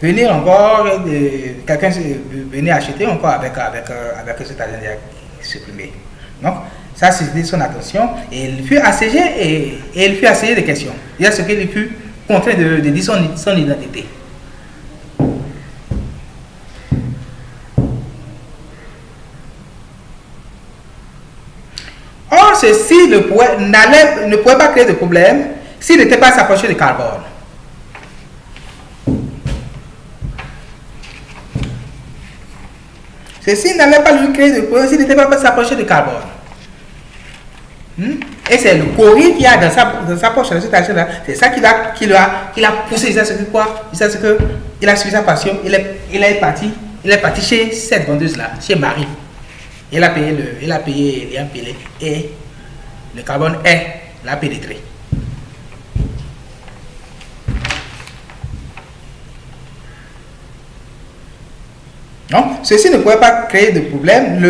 venir encore, quelqu'un venir acheter encore avec cet argent supprimé. Donc, ça a suscité son attention et il fut assiégé et il fut assiégé de questions. Il y a ce qu'il fut contraint de dire son identité. Or, ceci ne pouvait pas créer de problème s'il n'était pas s'approcher de carbone. Ceci n'allait pas lui créer de problème s'il n'était pas s'approcher de carbone. Et c'est le courrier qu'il y a dans sa poche, dans cet argent-là. C'est ça qui l'a poussé. Il a suivi sa passion. Il est parti chez cette vendeuse-là, chez Marie. Il a payé l'impélé et le carbone l'a pénétré. Donc, ceci ne pouvait pas créer de problème,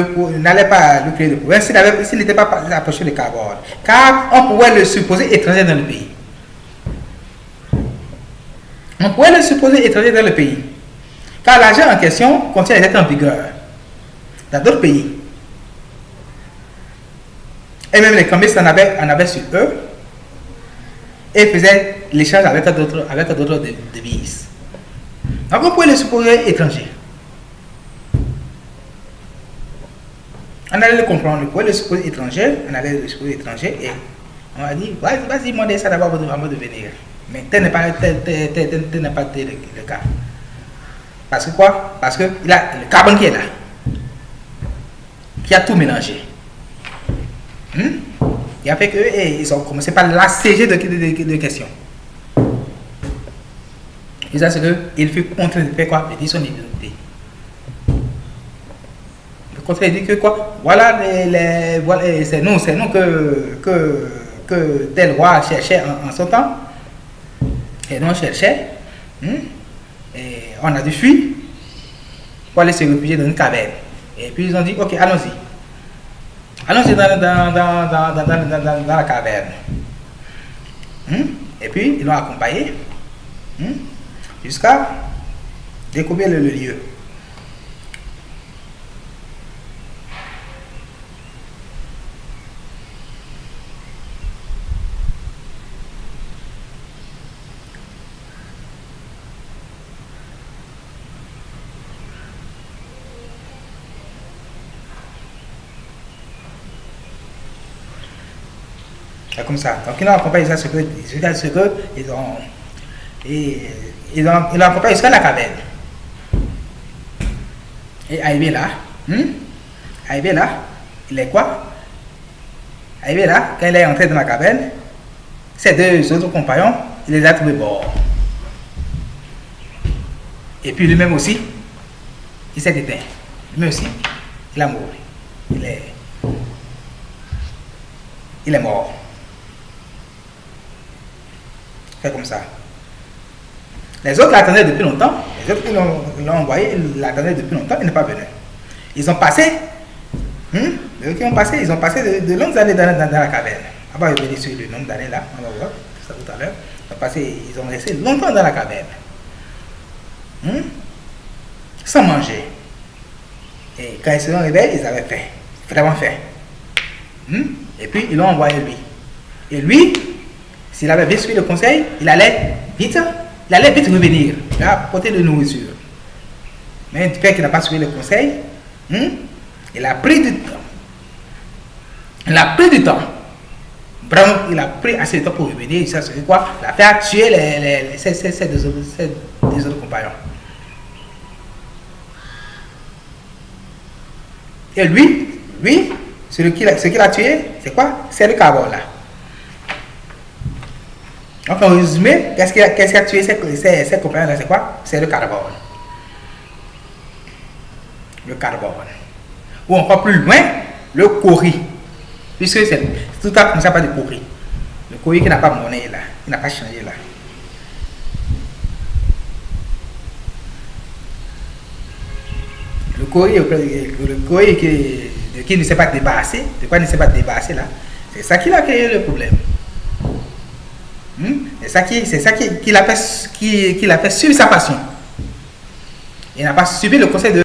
n'allait pas lui créer de problème s'il n'était pas approché de carbone. Car on pouvait le supposer étranger dans le pays. On pouvait le supposer étranger dans le pays. Car l'argent en question contient les êtres en vigueur dans d'autres pays. Et même les cambistes en avaient sur eux et faisaient l'échange avec d'autres devises. Donc, on pouvait le supposer étranger. On allait le comprendre, on pouvait le supposer étranger, et on a dit, vas-y, demandez ça d'abord avant de venir. Mais tel n'est pas le cas. Parce que quoi? Parce que il a le carbone qui est là, qui a tout mélangé. Il a fait qu'ils ont commencé par l'assiéger de questions. Et ça, c'est qu'il fut contraint de faire quoi? De dire son identité. Il dit que quoi? Voilà, c'est nous que tel roi cherchait en son temps. Et nous on cherchait. Et on a dû fuir pour aller se réfugier dans une caverne. Et puis ils ont dit, ok, allons-y. Allons-y dans la caverne. Et puis ils l'ont accompagné jusqu'à découvrir le lieu. Comme ça. Donc ils l'ont accompagné jusqu'à ce que ils l'ont accompagné jusqu'à la caverne. Et arrivé là, il est quoi? Arrivé là, quand il est entré dans la caverne, ses deux autres compagnons, il les a trouvés morts. Et puis lui-même aussi, il s'est éteint. Lui-même aussi, il a mouru. Il est mort. C'est comme ça. Les autres l'attendaient depuis longtemps. Les autres qui l'ont envoyé, ils l'attendaient depuis longtemps. Il n'est pas venu. Ils ont passé. Ils ont passé de longues années dans la caverne. On va revenir sur le nombre d'années là. On va voir ça tout à l'heure. Ils ont resté longtemps dans la caverne. Sans manger. Et quand ils se sont réveillés, ils avaient faim. Vraiment faim. Et puis ils l'ont envoyé lui. Et lui, s'il avait bien suivi le conseil, il allait vite revenir, il a apporté de nourriture. Mais du fait qu'il n'a pas suivi le conseil, il a pris du temps. Vraiment, il a pris assez de temps pour revenir. Ça c'est quoi? Il a fait tuer ses deux autres compagnons. Et lui, ce qu'il a tué, c'est quoi? C'est le carbone là. Donc en résumé, qu'est-ce qui a tué ces compagnons là? C'est quoi? C'est le carbone. Le carbone. Ou encore plus loin, le cori. Puisque c'est tout à commencé par le cori. Le cori qui n'a pas monnaie là, qui n'a pas changé là. Le cori qui ne s'est pas débarrassé, de quoi il ne s'est pas débarrassé là, c'est ça qui a créé le problème. C'est ça qui l'a fait suivre sa passion. Il n'a pas suivi le conseil de